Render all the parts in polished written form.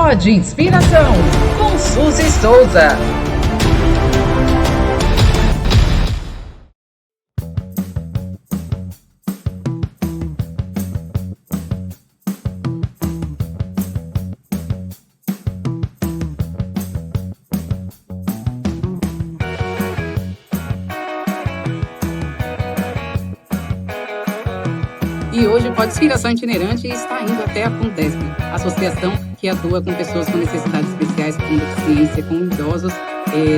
Pod Inspiração, com Suzy Souza. E hoje o Pod Inspiração Itinerante está indo até a Fundesp, associação que atua com pessoas com necessidades especiais, com deficiência, com idosos,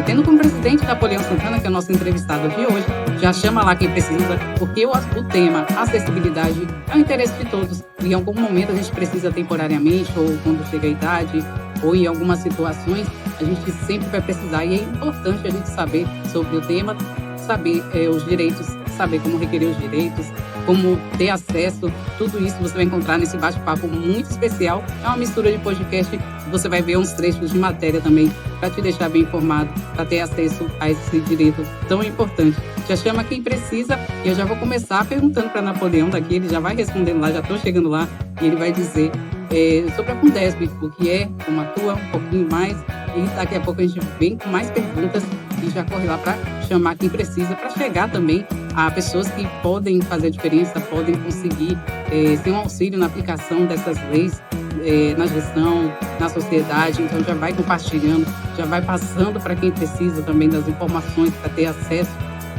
tendo como presidente Napoleão Santana, que é o nosso entrevistado de hoje. Já chama lá quem precisa, porque o tema acessibilidade é o interesse de todos. Em algum momento a gente precisa temporariamente, ou quando chega a idade, ou em algumas situações, a gente sempre vai precisar. E é importante a gente saber sobre o tema, saber os direitos, saber como requerer os direitos, como ter acesso, tudo isso você vai encontrar nesse bate-papo muito especial. É uma mistura de podcast, você vai ver uns trechos de matéria também, para te deixar bem informado, para ter acesso a esse direito tão importante. Já chama quem precisa, e eu já vou começar perguntando para Napoleão daqui, ele já vai respondendo lá, já estou chegando lá, e ele vai dizer sobre a Fundesp, o que é, como atua, um pouquinho mais, e daqui a pouco a gente vem com mais perguntas e já corre lá para chamar quem precisa, para chegar também a pessoas que podem fazer a diferença, podem conseguir ter um auxílio na aplicação dessas leis, na gestão, na sociedade. Então já vai compartilhando, já vai passando para quem precisa também das informações para ter acesso.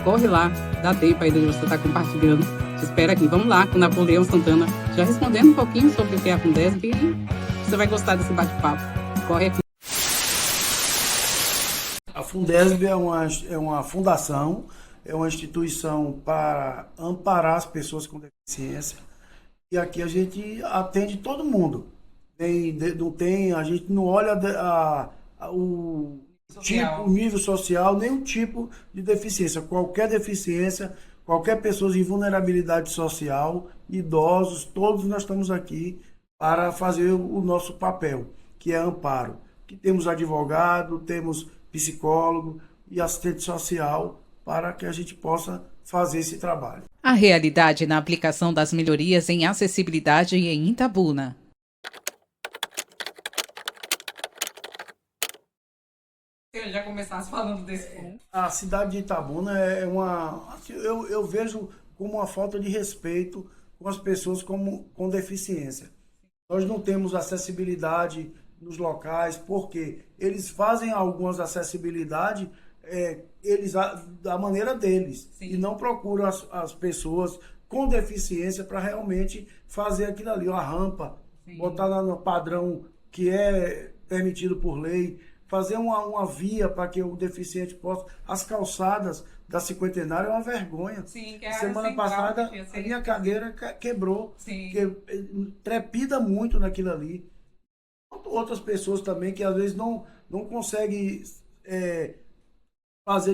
Corre lá, dá tempo aí de você estar compartilhando. Te espero aqui. Vamos lá com o Napoleão Santana, já respondendo um pouquinho sobre o que é a Fundesp, e você vai gostar desse bate-papo. Corre aqui. A Fundesp é uma fundação, é uma instituição para amparar as pessoas com deficiência. E aqui a gente atende todo mundo. A gente não olha o nível social, nem o tipo de deficiência. Qualquer deficiência, qualquer pessoa em vulnerabilidade social, idosos, todos nós estamos aqui para fazer o nosso papel, que é amparo. Que temos advogado, temos psicólogo e assistente social para que a gente possa fazer esse trabalho. A realidade na aplicação das melhorias em acessibilidade em Itabuna. Se eu já começasse falando desse ponto. A cidade de Itabuna é uma... Eu vejo como uma falta de respeito com as pessoas com deficiência. Nós não temos acessibilidade nos locais, porque eles fazem algumas acessibilidades eles da maneira deles. Sim. E não procuram as pessoas com deficiência para realmente fazer aquilo ali, uma rampa. Sim. Botar no padrão que é permitido por lei, fazer uma via para que o deficiente possa... As calçadas da Cinquentenária é uma vergonha. Sim, que semana passada a minha cadeira quebrou. Sim. Trepida muito naquilo ali. Outras pessoas também que às vezes não conseguem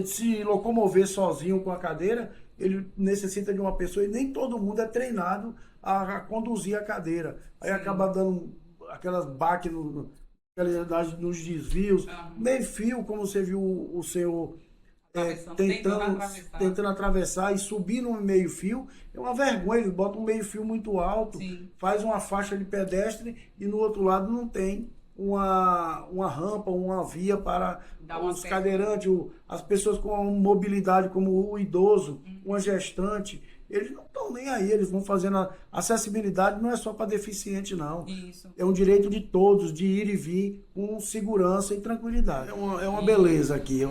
se locomover sozinho com a cadeira, ele necessita de uma pessoa, e nem todo mundo é treinado a conduzir a cadeira. Aí acaba dando aquelas baques nos desvios, meio fio, como você viu o seu tentando atravessar e subir no meio fio. É uma vergonha, ele bota um meio fio muito alto. Sim. Faz uma faixa de pedestre e no outro lado não tem uma rampa, uma via para os cadeirantes, as pessoas com mobilidade, como o idoso, uma gestante. Eles não estão nem aí, eles vão fazendo a acessibilidade, não é só para deficiente, não. Isso. É um direito de todos, de ir e vir com segurança e tranquilidade. É uma beleza aqui.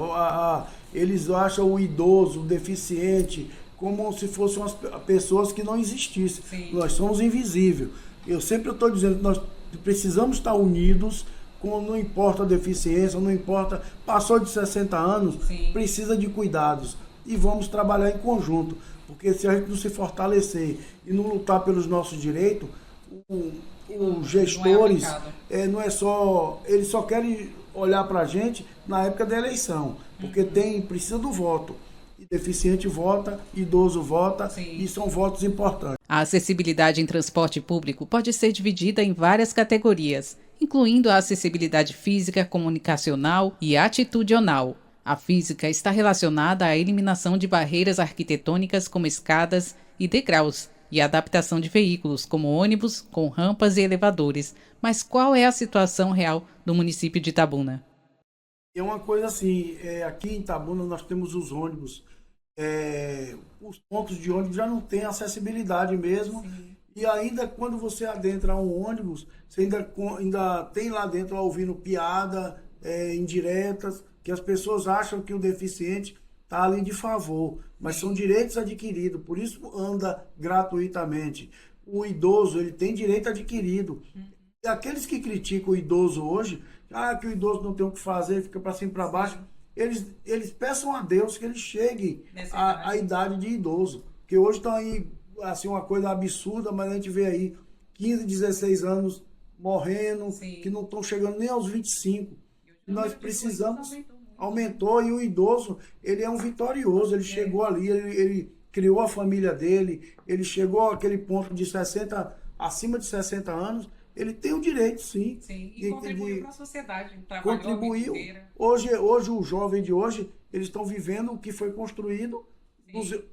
Eles acham o idoso, o deficiente, como se fossem as pessoas que não existissem. Sim. Nós somos invisíveis. Eu sempre estou dizendo que nós precisamos estar unidos, não importa a deficiência, não importa, passou de 60 anos, sim, precisa de cuidados. E vamos trabalhar em conjunto. Porque se a gente não se fortalecer e não lutar pelos nossos direitos, os gestores não é só... Eles só querem olhar para a gente na época da eleição. Porque precisa do voto. E deficiente vota, idoso vota, sim, e são votos importantes. A acessibilidade em transporte público pode ser dividida em várias categorias, incluindo a acessibilidade física, comunicacional e atitudinal. A física está relacionada à eliminação de barreiras arquitetônicas como escadas e degraus, e a adaptação de veículos, como ônibus, com rampas e elevadores. Mas qual é a situação real do município de Itabuna? É uma coisa assim, aqui em Itabuna nós temos os ônibus, os pontos de ônibus já não têm acessibilidade mesmo. Sim. E ainda quando você adentra um ônibus, você ainda tem lá dentro ouvindo piada, indiretas, que as pessoas acham que o deficiente está ali de favor, mas são direitos adquiridos, por isso anda gratuitamente. O idoso, ele tem direito adquirido. E aqueles que criticam o idoso hoje, que o idoso não tem o que fazer, fica para cima e para baixo, eles peçam a Deus que ele chegue à idade de idoso. Porque hoje está aí assim, uma coisa absurda, mas a gente vê aí 15, 16 anos morrendo, sim, que não estão chegando nem aos 25. E nós precisamos... Aumentou, e o idoso, ele é um vitorioso, ele chegou ali, ele criou a família dele, ele chegou àquele ponto de 60, acima de 60 anos, ele tem o direito, sim. Sim, e contribuiu para a sociedade, contribuiu. Hoje, o jovem de hoje, eles estão vivendo o que foi construído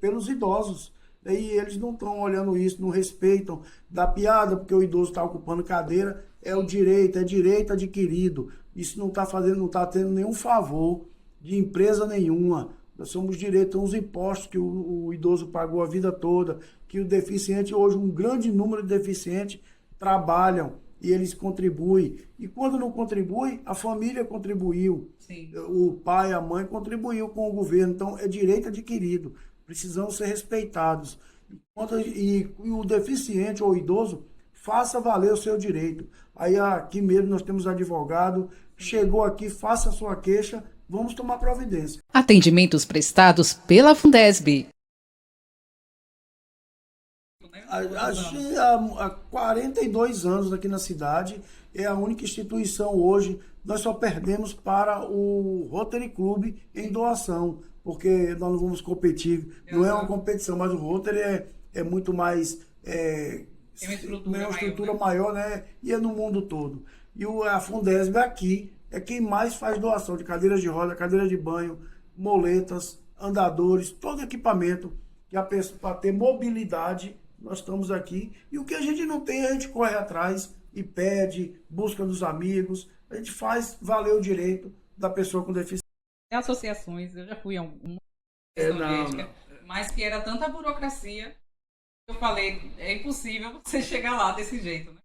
pelos idosos. E eles não estão olhando isso, não respeitam da piada, porque o idoso está ocupando cadeira, é direito adquirido. Isso não está tendo nenhum favor de empresa nenhuma. Nós somos direitos, são os impostos que o idoso pagou a vida toda, que o deficiente, hoje um grande número de deficientes trabalham e eles contribuem. E quando não contribui, a família contribuiu. Sim. O pai, a mãe contribuiu com o governo. Então é direito adquirido. Precisamos ser respeitados. E o deficiente ou idoso, faça valer o seu direito. Aí aqui mesmo nós temos advogado, chegou aqui, faça a sua queixa, vamos tomar providência. Atendimentos prestados pela Fundesb. Há 42 anos aqui na cidade, é a única instituição hoje, nós só perdemos para o Rotary Club em doação, porque nós não vamos competir, não é uma competição, mas o Rotary é muito mais... Tem uma estrutura maior, né? E é no mundo todo. E a Fundesb aqui é quem mais faz doação de cadeiras de roda, cadeiras de banho, moletas, andadores, todo equipamento que a pessoa, para ter mobilidade, nós estamos aqui. E o que a gente não tem, a gente corre atrás e pede, busca dos amigos, a gente faz valer o direito da pessoa com deficiência. Associações, eu já fui a uma mas que era tanta burocracia, eu falei, é impossível você chegar lá desse jeito, né?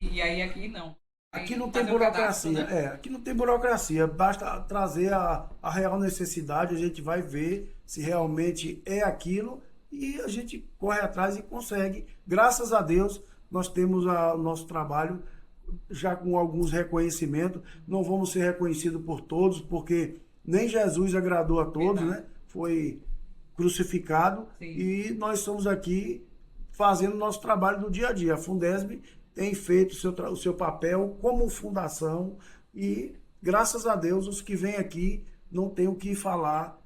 E aí aqui não. Aqui não tem burocracia, né? Aqui não tem burocracia, basta trazer a real necessidade, a gente vai ver se realmente é aquilo e a gente corre atrás e consegue. Graças a Deus, nós temos o nosso trabalho já com alguns reconhecimentos, não vamos ser reconhecidos por todos, porque nem Jesus agradou a todos, né? Foi crucificado. Sim. E nós estamos aqui fazendo o nosso trabalho do dia a dia. A Fundesb tem feito o seu papel como fundação e, graças a Deus, os que vêm aqui não têm o que falar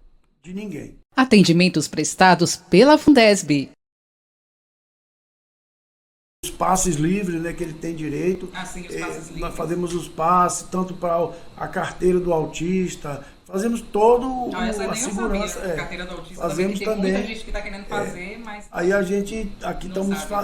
de ninguém. Atendimentos prestados pela Fundesb. Os passes livres, né, que ele tem direito. Sim, os passes livres. Nós fazemos os passes, tanto para a carteira do autista, fazemos todo a segurança. A carteira do autista fazemos também. Tem muita gente que está querendo fazer, mas... Aí a gente, aqui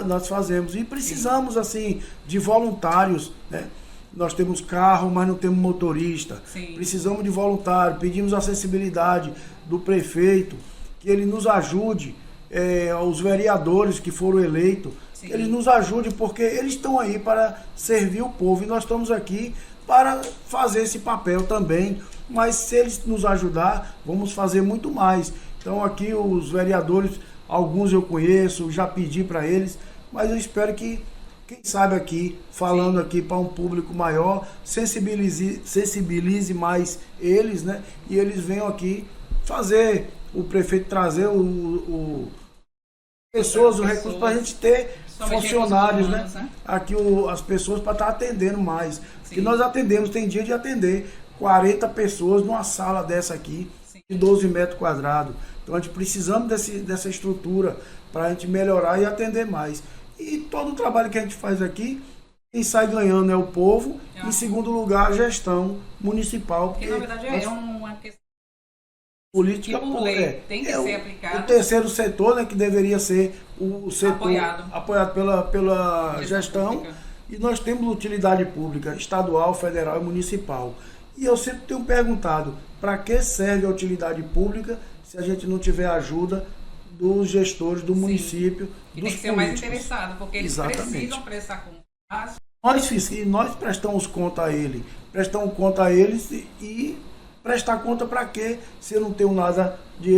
nós fazemos. E precisamos, assim, de voluntários, né? Nós temos carro, mas não temos motorista. Sim. Precisamos de voluntário, pedimos a acessibilidade do prefeito, que ele nos ajude, aos vereadores que foram eleitos, que eles nos ajudem, porque eles estão aí para servir o povo e nós estamos aqui para fazer esse papel também. Mas se eles nos ajudar, vamos fazer muito mais. Então aqui os vereadores, alguns eu conheço, já pedi para eles, mas eu espero que, quem sabe aqui, falando aqui para um público maior, sensibilize mais eles, né? E eles venham aqui fazer, o prefeito trazer pessoas, o recurso para a gente ter funcionários, né? Aqui as pessoas para estar atendendo mais. Que nós atendemos, tem dia de atender 40 pessoas numa sala dessa aqui, de 12 metros quadrados. Então a gente precisamos dessa estrutura para a gente melhorar e atender mais. E todo o trabalho que a gente faz aqui, quem sai ganhando é o povo, em segundo lugar a gestão municipal. Porque na verdade é uma questão Política por lei tem que ser aplicada. O terceiro setor, né, que deveria ser o setor apoiado pela gestão. E nós temos utilidade pública estadual, federal e municipal. E eu sempre tenho perguntado, para que serve a utilidade pública se a gente não tiver ajuda dos gestores do município, e tem que ser mais interessado, porque eles precisam prestar conta. Nós prestamos conta a ele, prestamos conta a eles e prestar conta para quê? Se eu não tenho nada de...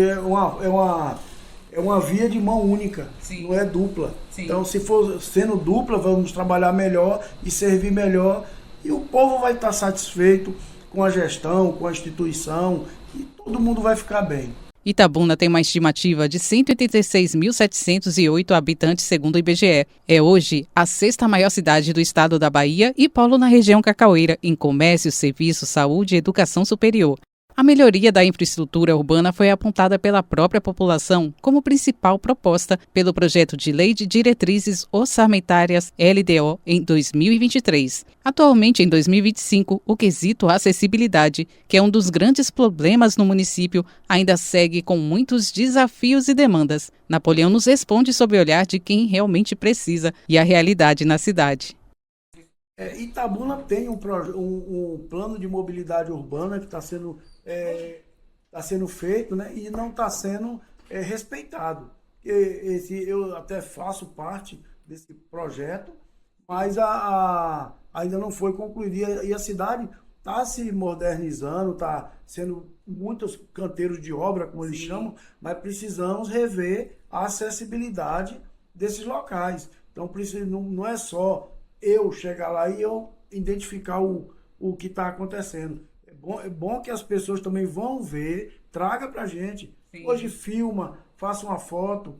É uma via de mão única, não é dupla. Sim. Então, se for sendo dupla, vamos trabalhar melhor e servir melhor. E o povo vai estar satisfeito com a gestão, com a instituição, e todo mundo vai ficar bem. Itabuna tem uma estimativa de 186.708 habitantes, segundo o IBGE. É hoje a sexta maior cidade do estado da Bahia e polo na região cacaueira, em comércio, serviço, saúde e educação superior. A melhoria da infraestrutura urbana foi apontada pela própria população como principal proposta pelo projeto de Lei de Diretrizes Orçamentárias LDO em 2023. Atualmente, em 2025, o quesito acessibilidade, que é um dos grandes problemas no município, ainda segue com muitos desafios e demandas. Napoleão nos responde sob o olhar de quem realmente precisa e a realidade na cidade. Itabuna tem um plano de mobilidade urbana que está sendo feito, né, e não está sendo respeitado. Eu até faço parte desse projeto, mas ainda não foi concluído. E a cidade está se modernizando, está sendo muitos canteiros de obra, como eles chamam, mas precisamos rever a acessibilidade desses locais. Então, não é só eu chegar lá e eu identificar o que está acontecendo. É bom que as pessoas também vão ver, traga para a gente. Sim. Hoje filma, faça uma foto,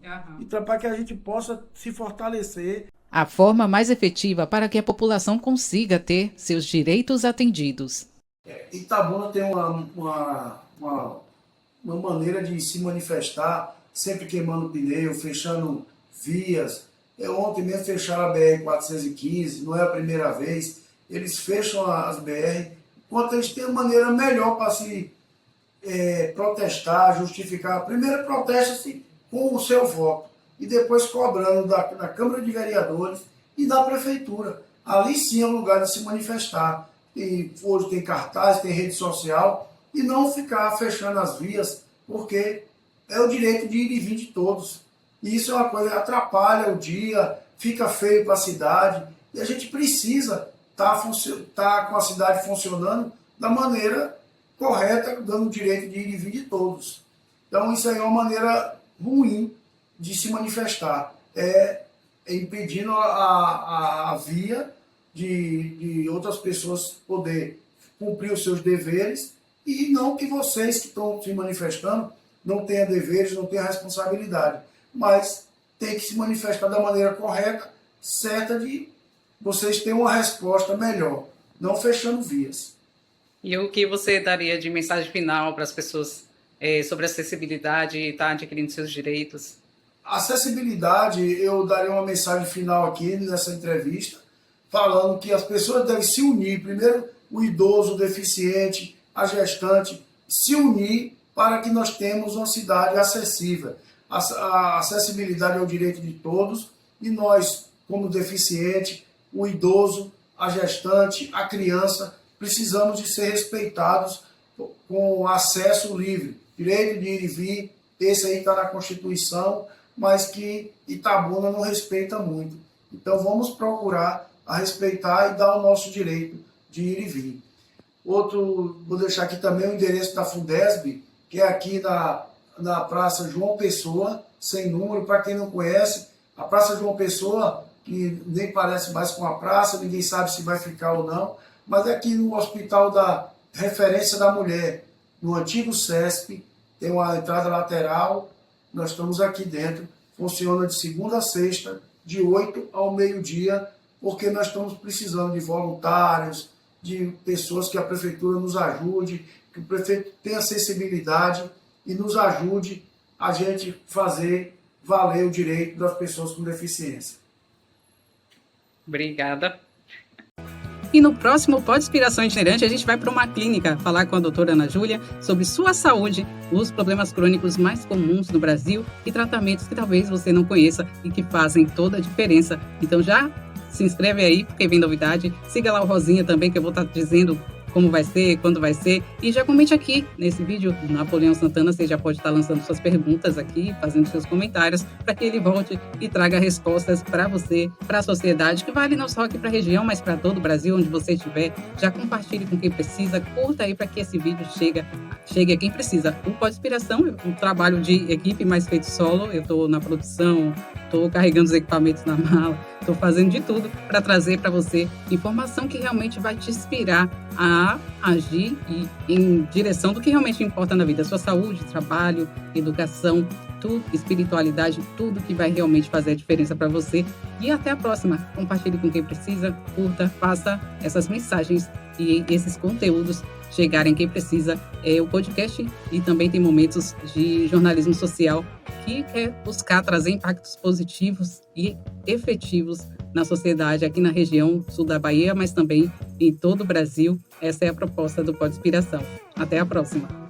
para que a gente possa se fortalecer. A forma mais efetiva para que a população consiga ter seus direitos atendidos. Itabuna tem uma maneira de se manifestar, sempre queimando pneu, fechando vias. Ontem mesmo fecharam a BR-415, não é a primeira vez. Eles fecham as BR, enquanto eles têm uma maneira melhor para se protestar, justificar. Primeiro protesta-se com o seu voto e depois cobrando da Câmara de Vereadores e da Prefeitura. Ali sim é o lugar de se manifestar. E hoje tem cartaz, tem rede social, e não ficar fechando as vias, porque é o direito de ir e vir de todos. E isso é uma coisa que atrapalha o dia, fica feio para a cidade, e a gente precisa estar com a cidade funcionando da maneira correta, dando o direito de ir e vir de todos. Então isso aí é uma maneira ruim de se manifestar, impedindo a via de outras pessoas poder cumprir os seus deveres, e não que vocês que estão se manifestando não tenham deveres, não tenham responsabilidade, mas tem que se manifestar da maneira correta, certa, de vocês terem uma resposta melhor, não fechando vias. E o que você daria de mensagem final para as pessoas sobre acessibilidade e estar adquirindo seus direitos? Acessibilidade, eu daria uma mensagem final aqui nessa entrevista, falando que as pessoas devem se unir, primeiro o idoso, o deficiente, a gestante, se unir para que nós tenhamos uma cidade acessível. A acessibilidade é o direito de todos, e nós, como deficiente, o idoso, a gestante, a criança, precisamos de ser respeitados com acesso livre, direito de ir e vir. Esse aí está na Constituição, mas que Itabuna não respeita muito. Então vamos procurar a respeitar e dar o nosso direito de ir e vir. Vou deixar aqui também o endereço da Fundesb, que é aqui na Praça João Pessoa, sem número. Para quem não conhece, a Praça João Pessoa, que nem parece mais com a praça, ninguém sabe se vai ficar ou não, mas é aqui no Hospital da Referência da Mulher, no antigo CESP, tem uma entrada lateral, nós estamos aqui dentro, funciona de segunda a sexta, de 8 ao meio-dia, porque nós estamos precisando de voluntários, de pessoas que a Prefeitura nos ajude, que o prefeito tenha sensibilidade e nos ajude a gente fazer valer o direito das pessoas com deficiência. Obrigada. E no próximo Pode Inspiração Itinerante, a gente vai para uma clínica falar com a doutora Ana Júlia sobre sua saúde, os problemas crônicos mais comuns no Brasil e tratamentos que talvez você não conheça e que fazem toda a diferença. Então já se inscreve aí, porque vem novidade. Siga lá o Rosinha também, que eu vou estar dizendo como vai ser, quando vai ser. E já comente aqui nesse vídeo do Napoleão Santana, você já pode estar lançando suas perguntas aqui, fazendo seus comentários, para que ele volte e traga respostas para você, para a sociedade, que vale não só aqui para a região, mas para todo o Brasil, onde você estiver. Já compartilhe com quem precisa, curta aí para que esse vídeo chegue a quem precisa. O Pode Inspiração é um trabalho de equipe, mais feito solo. Eu estou na produção, estou carregando os equipamentos na mala, estou fazendo de tudo para trazer para você informação que realmente vai te inspirar a agir em direção do que realmente importa na vida. Sua saúde, trabalho, educação, tudo, espiritualidade, tudo que vai realmente fazer a diferença para você. E até a próxima. Compartilhe com quem precisa, curta, faça essas mensagens e esses conteúdos chegarem quem precisa. O podcast e também tem momentos de jornalismo social que quer buscar trazer impactos positivos e efetivos na sociedade aqui na região sul da Bahia, mas também em todo o Brasil. Essa é a proposta do Pode Inspiração. Até a próxima!